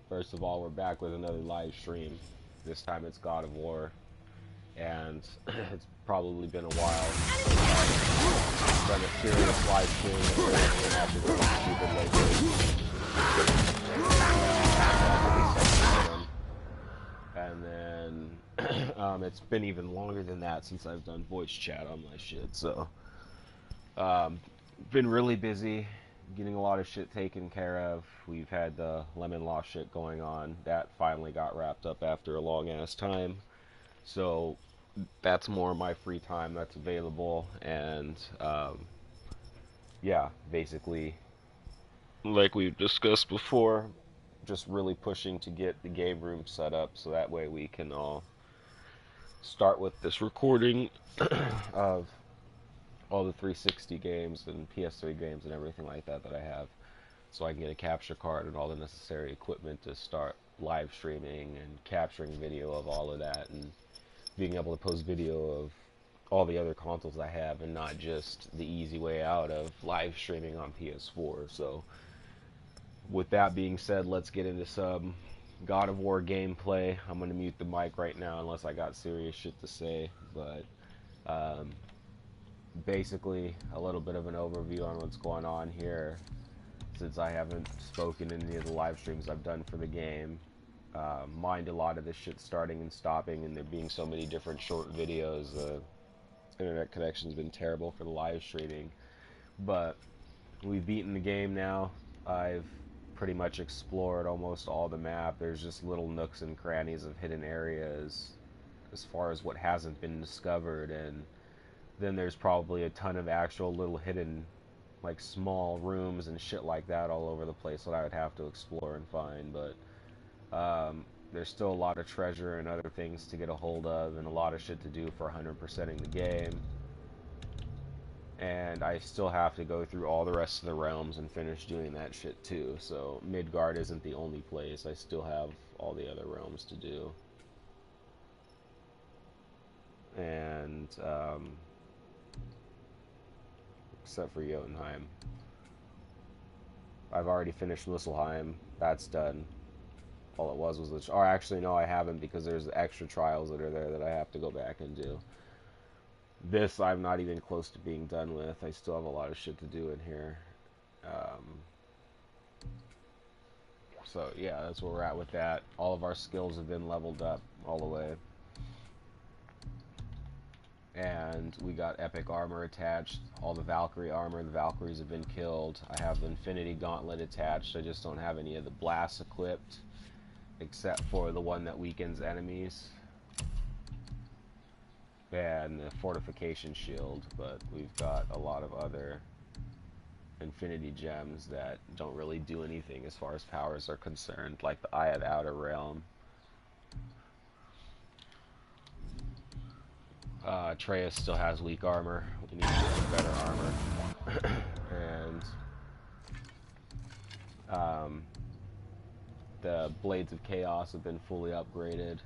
First of all, we're back with another live stream. This time it's God of War, and it's probably been a while since I've done a serious live stream. I've been really stupid lately. And then it's been even longer than that since I've done voice chat on my shit. So, been really busy, getting a lot of shit taken care of. We've had the Lemon Law shit going on. That finally got wrapped up after a long ass time. So that's more of my free time that's available. And yeah, basically, like we've discussed before, just really pushing to get the game room set up so that way we can all start with this recording of all the 360 games and PS3 games and everything like that that I have, so I can get a capture card and all the necessary equipment to start live streaming and capturing video of all of that and being able to post video of all the other consoles I have and not just the easy way out of live streaming on PS4. So with that being said, let's get into some God of War gameplay. I'm going to mute the mic right now unless I got serious shit to say, but basically a little bit of an overview on what's going on here, since I haven't spoken in any of the live streams I've done for the game. Mind a lot of this shit starting and stopping and there being so many different short videos. Internet connection's been terrible for the live streaming, but we've beaten the game now. I've pretty much explored almost all the map. There's just little nooks and crannies of hidden areas as far as what hasn't been discovered, and then there's probably a ton of actual little hidden, like, small rooms and shit like that all over the place that I would have to explore and find. But there's still a lot of treasure and other things to get a hold of and a lot of shit to do for 100%ing the game. And I still have to go through all the rest of the realms and finish doing that shit too. So Midgard isn't the only place. I still have all the other realms to do. And except for Jotunheim, I've already finished Muspelheim. That's done. All it was the... Or actually, no, I haven't, because there's extra trials that are there that I have to go back and do. This I'm not even close to being done with. I still have a lot of shit to do in here. So yeah, that's where we're at with that. All of our skills have been leveled up all the way. And we got epic armor attached. All the Valkyrie armor, the Valkyries have been killed. I have the Infinity Gauntlet attached. I just don't have any of the blasts equipped, except for the one that weakens enemies. And the Fortification Shield, but we've got a lot of other Infinity Gems that don't really do anything as far as powers are concerned, like the Eye of Outer Realm. Atreus still has weak armor. We need to get better armor. And the Blades of Chaos have been fully upgraded.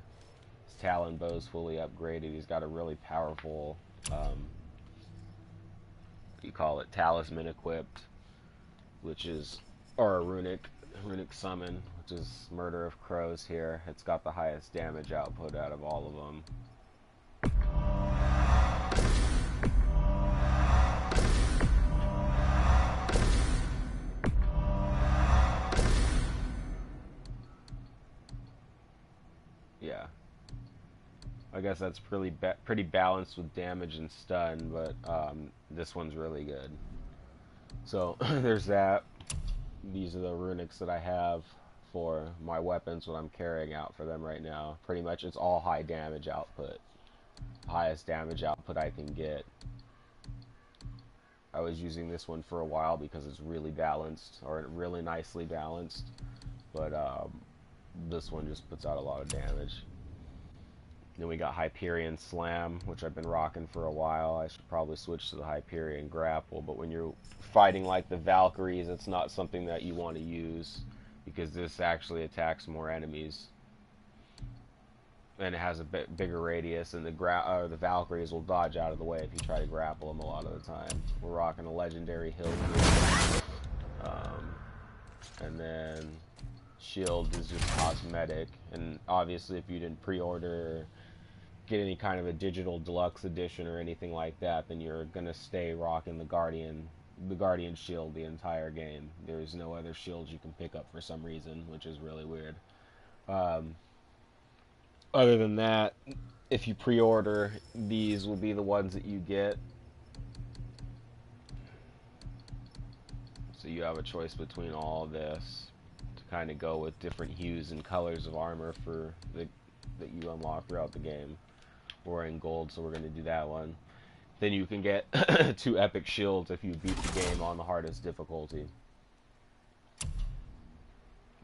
His Talon bow's fully upgraded. He's got a really powerful, what do you call it, talisman equipped, which is, or a runic summon, which is Murder of Crows here. It's got the highest damage output out of all of them. Yeah. I guess that's pretty balanced with damage and stun, but this one's really good. So there's that. These are the runics that I have for my weapons, what I'm carrying out for them right now. Pretty much it's all high damage output. Highest damage output I can get. I was using this one for a while because it's really balanced, or really nicely balanced, but this one just puts out a lot of damage. Then we got Hyperion Slam, which I've been rocking for a while. I should probably switch to the Hyperion Grapple, but when you're fighting like the Valkyries, it's not something that you want to use, because this actually attacks more enemies. And it has a bit bigger radius, and the Valkyries will dodge out of the way if you try to grapple them a lot of the time. We're rocking a legendary hill here. And then shield is just cosmetic, and obviously if you didn't pre-order, get any kind of a digital deluxe edition or anything like that, then you're gonna stay rocking the Guardian shield the entire game. There's no other shields you can pick up for some reason, which is really weird. Other than that, if you pre-order, these will be the ones that you get. So you have a choice between all this to kind of go with different hues and colors of armor for that you unlock throughout the game. We're in gold, so we're going to do that one. Then you can get 2 epic shields if you beat the game on the hardest difficulty.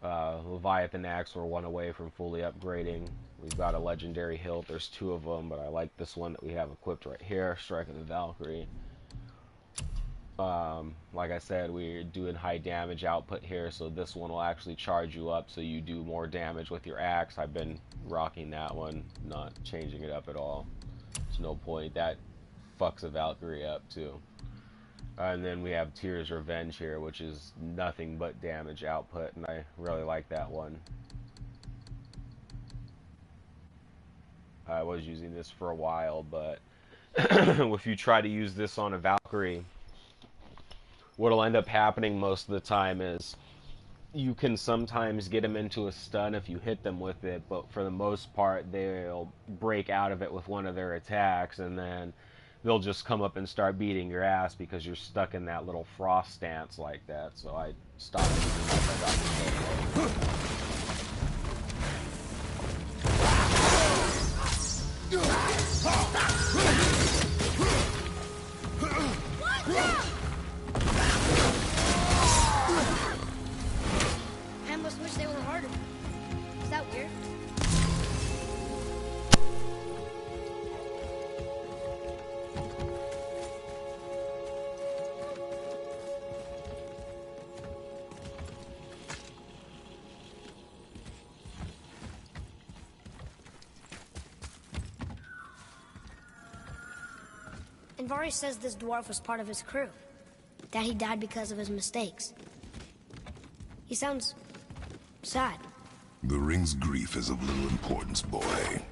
Leviathan Axe, we're 1 away from fully upgrading. We've got a legendary hilt. There's 2 of them, but I like this one that we have equipped right here, Strike of the Valkyrie. Like I said, we're doing high damage output here, so this one will actually charge you up so you do more damage with your axe. I've been rocking that one, not changing it up at all. There's no point. That fucks a Valkyrie up too. And then we have Tyr's Revenge here, which is nothing but damage output, and I really like that one. I was using this for a while, but if you try to use this on a Valkyrie, what'll end up happening most of the time is you can sometimes get them into a stun if you hit them with it, but for the most part they'll break out of it with one of their attacks, and then they'll just come up and start beating your ass because you're stuck in that little frost stance like that. So I stopped using that. I almost wish they were harder. Is that weird? Andvari says this dwarf was part of his crew. That he died because of his mistakes. He sounds sad. The ring's grief is of little importance, boy.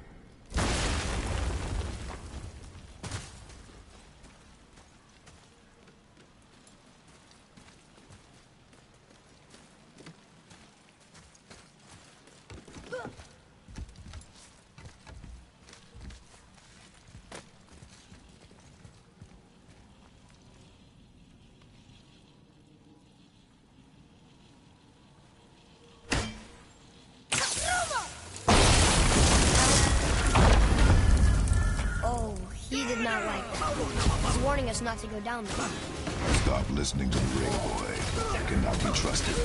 Us not to go down there. Stop listening to the ring, boy. It cannot be trusted.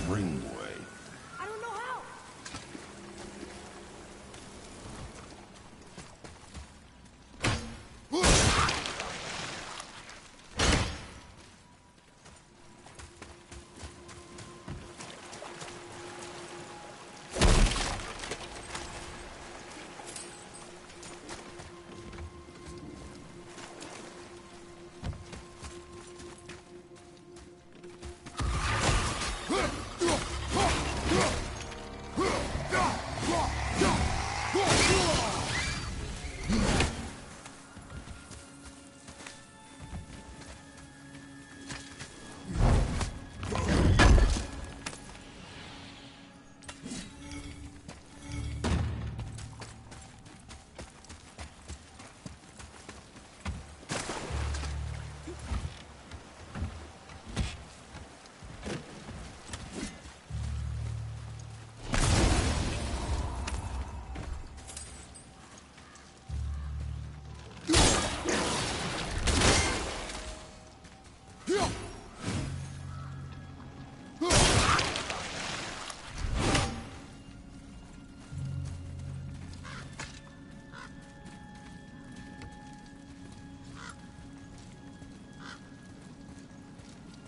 Ring boy. I don't know how.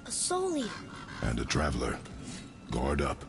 A soul eater. And a traveler. Guard up.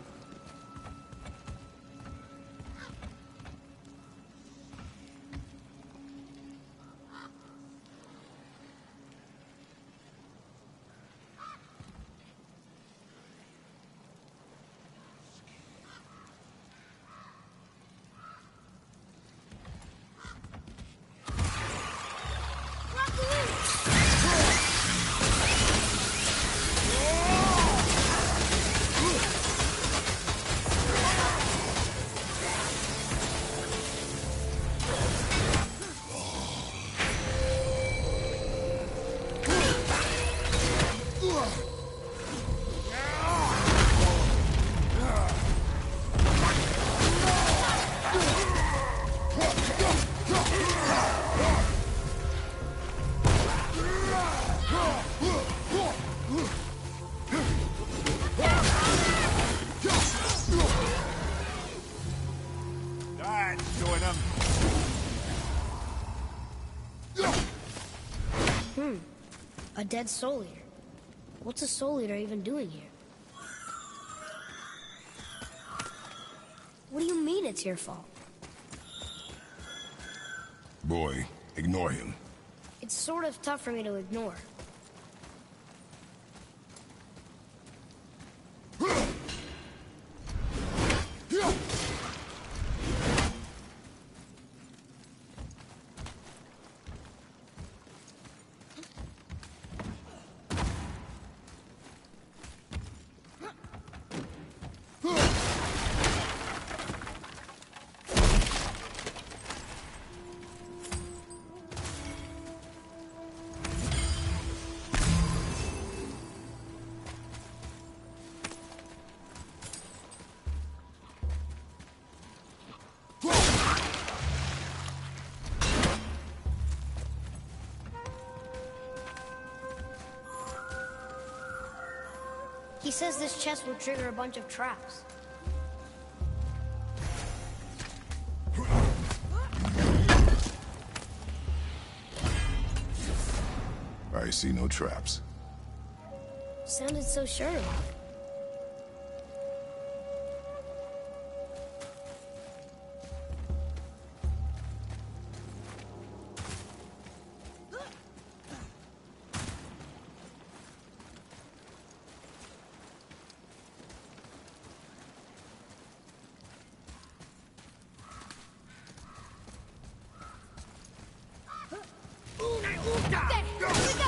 A dead soul eater. What's a soul eater even doing here? What do you mean it's your fault? Boy, ignore him. It's sort of tough for me to ignore. He says this chest will trigger a bunch of traps. I see no traps. Sounded so sure of it. Okay, here we go!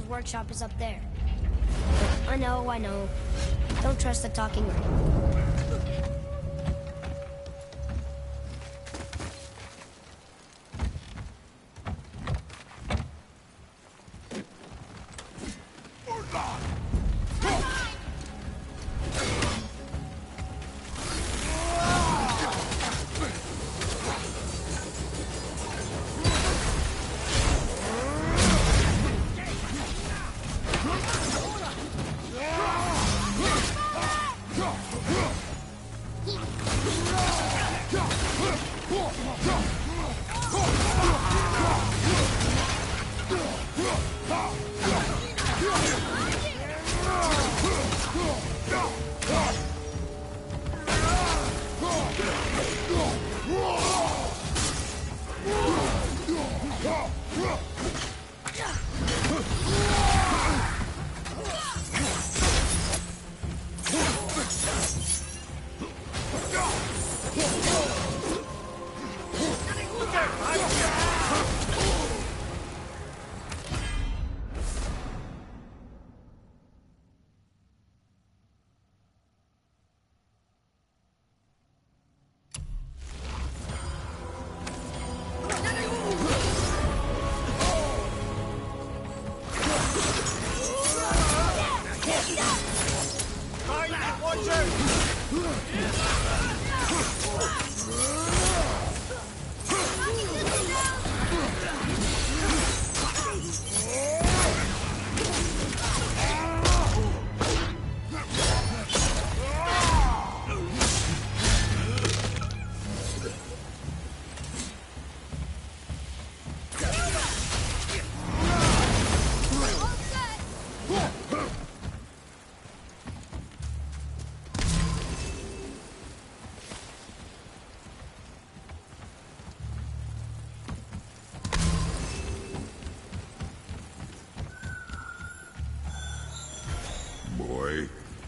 workshop is up there. I know, I know. Don't trust the talking ring.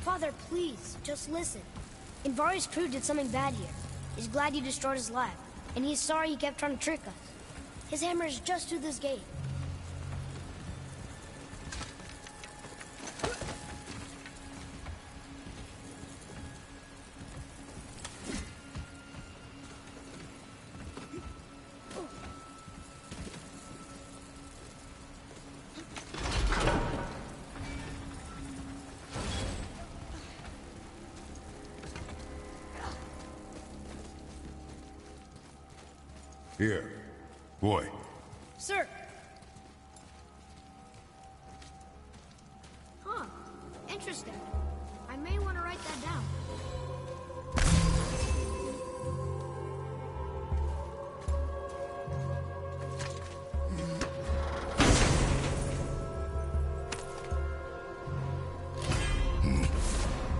Father, please, just listen. Invari's crew did something bad here. He's glad you destroyed his lab, and he's sorry he kept trying to trick us. His hammer is just through this gate. Here. Boy. Sir! Huh. Interesting. I may want to write that down.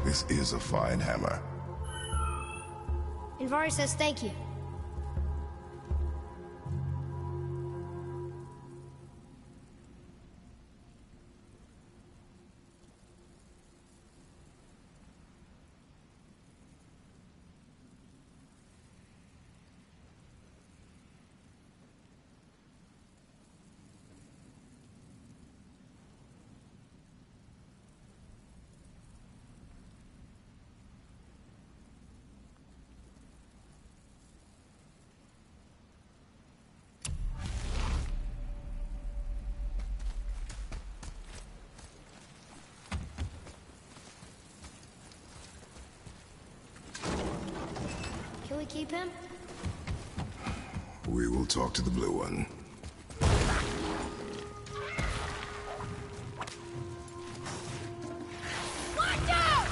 This is a fine hammer. Invari says thank you. Can we keep him? We will talk to the blue one. Watch out!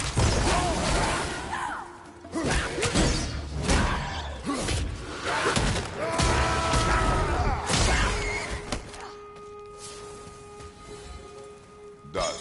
Done.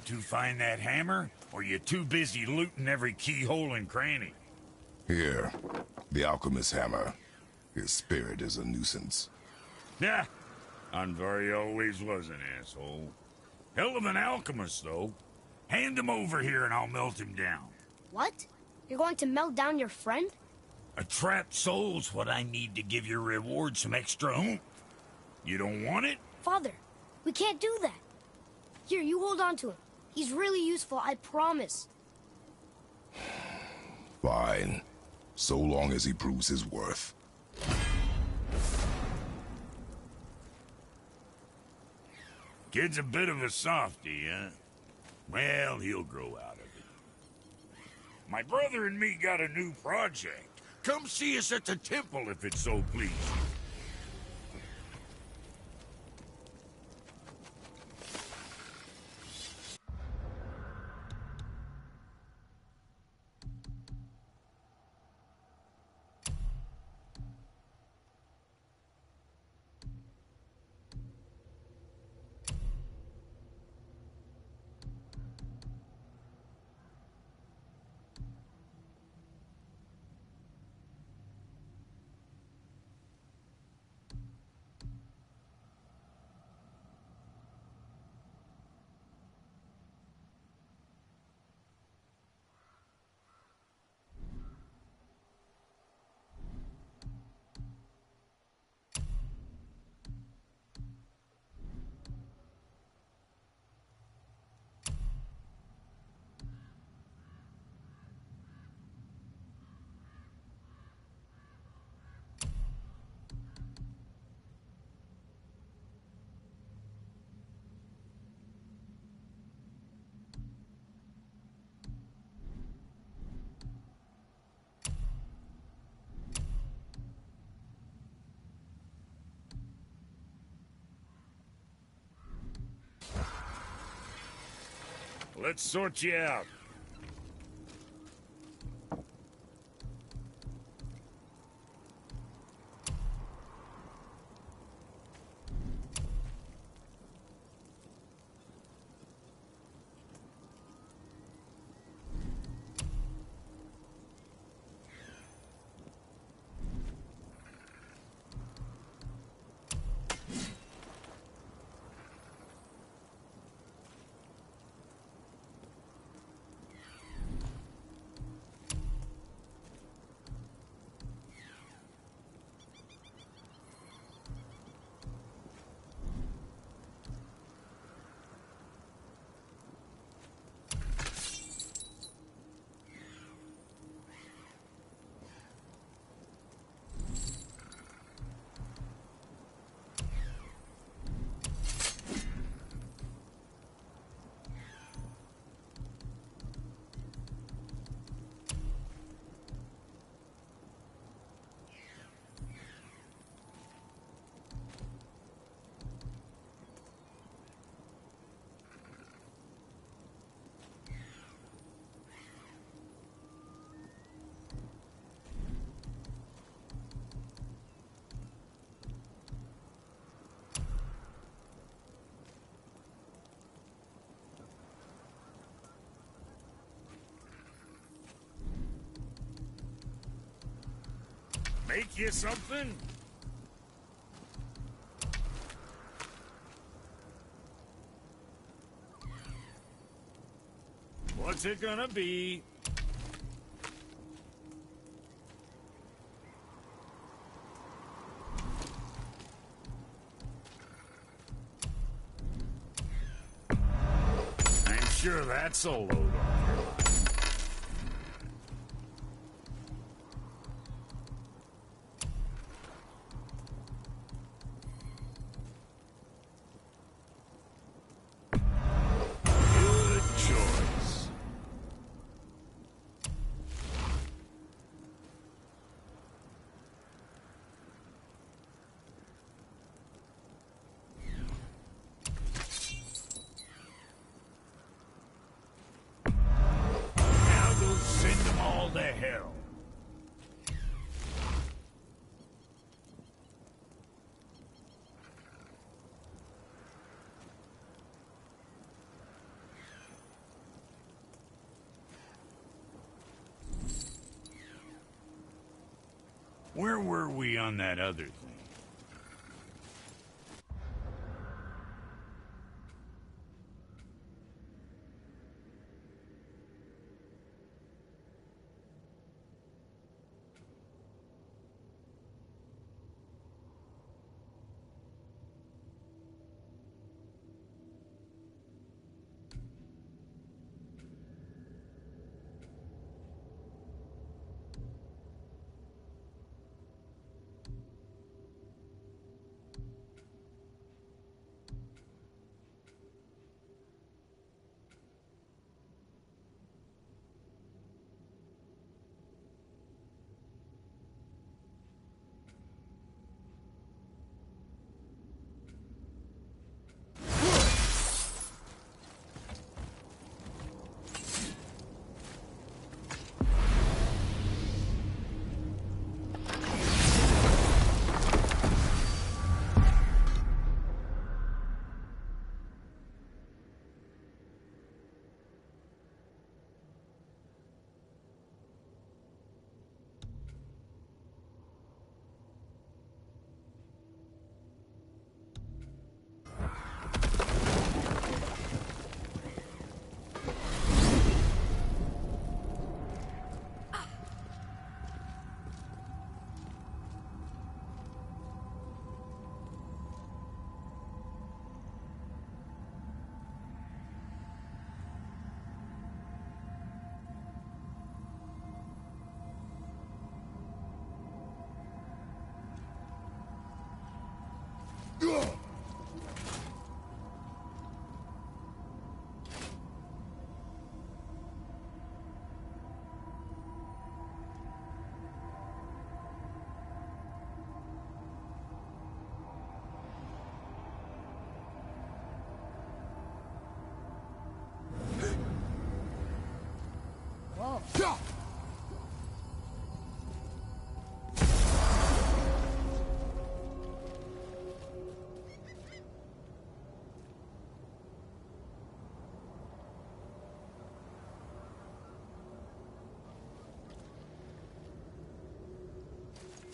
to find that hammer, or you too busy looting every keyhole and cranny? Here, the alchemist's hammer. His spirit is a nuisance. Yeah, Andvari always was an asshole. Hell of an alchemist, though. Hand him over here and I'll melt him down. What? You're going to melt down your friend? A trapped soul's what I need to give your reward some extra oomph. You don't want it? Father, we can't do that. Here, you hold on to him. He's really useful, I promise. Fine. So long as he proves his worth. Kid's a bit of a softy, huh? Well, he'll grow out of it. My brother and me got a new project. Come see us at the temple if it so please you. Let's sort you out. Make you something? What's it gonna be? I'm sure that's a load off your mind. Where were we on that other thing?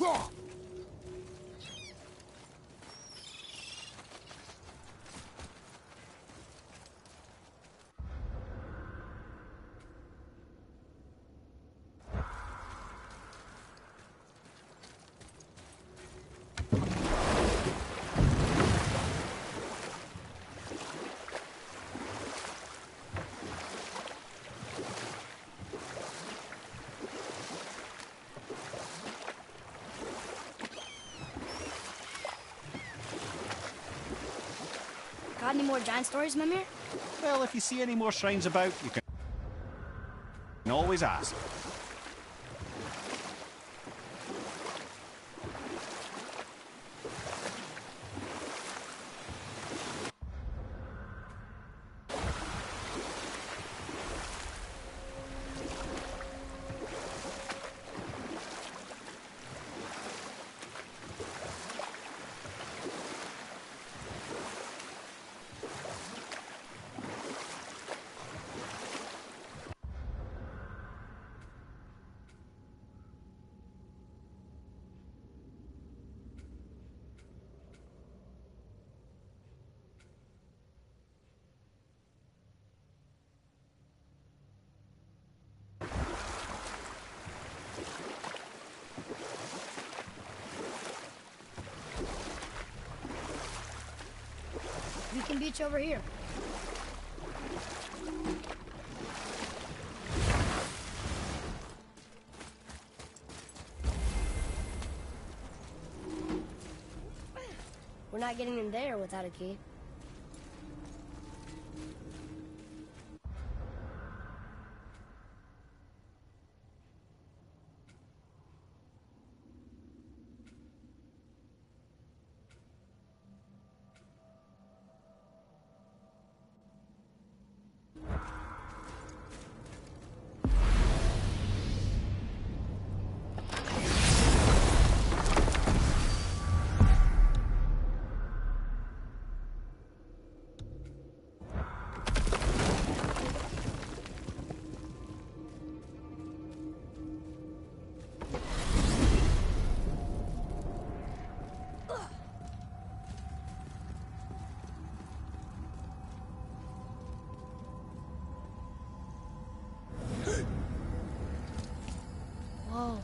Whoa. Got any more giant stories, Mimir? Well, if you see any more shrines about, you can always ask. We can beach over here. We're not getting in there without a key. Whoa.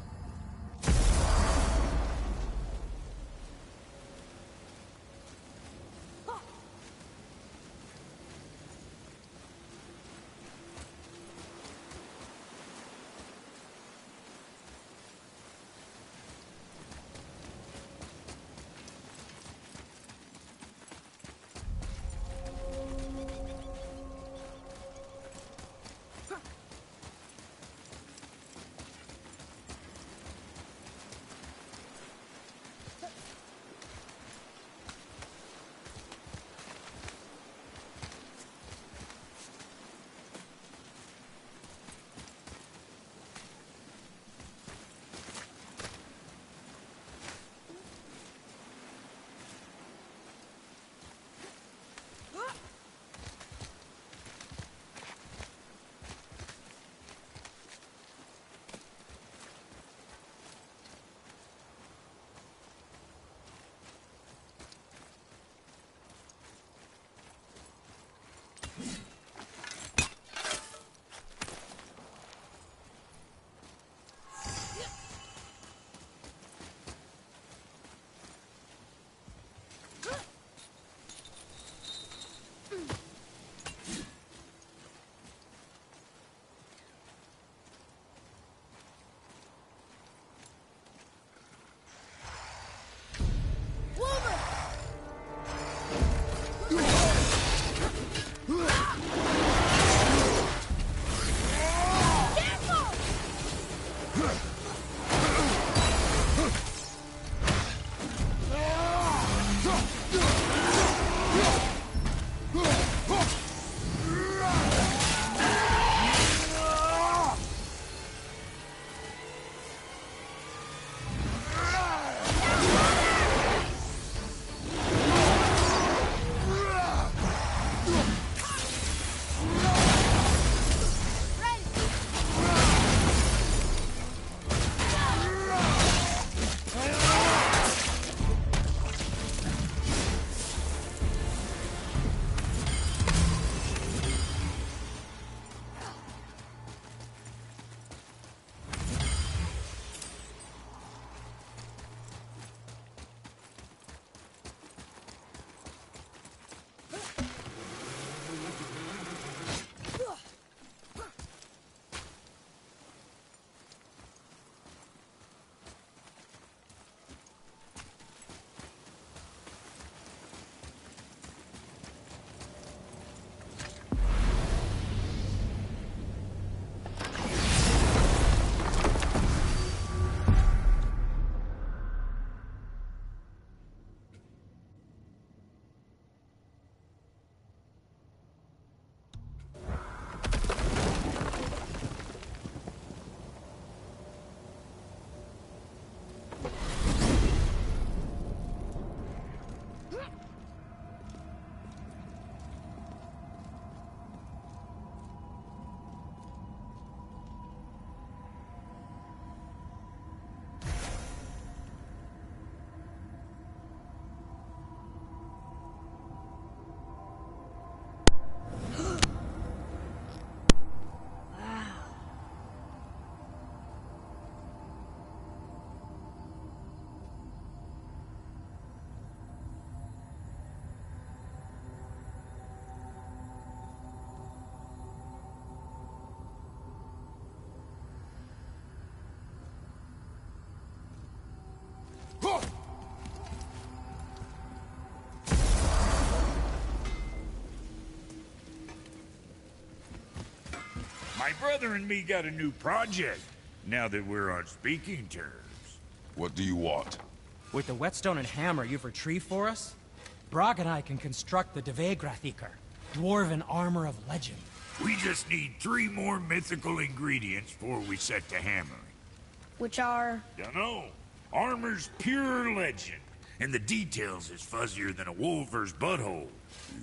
My brother and me got a new project, now that we're on speaking terms. What do you want? With the whetstone and hammer you've retrieved for us, Brog and I can construct the Dvegrathikar, dwarven armor of legend. We just need 3 more mythical ingredients before we set to hammering. Which are... Dunno. Armor's pure legend, and the details is fuzzier than a wolver's butthole.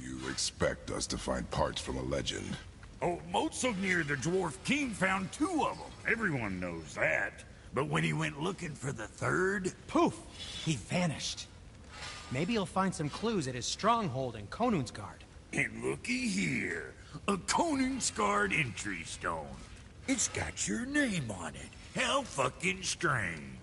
You expect us to find parts from a legend? Oh, Motsognir the Dwarf King found 2 of them. Everyone knows that. But when he went looking for the 3rd... Poof! He vanished. Maybe he'll find some clues at his stronghold in Konungsgard. And looky here. A Konungsgard entry stone. It's got your name on it. How fucking strange.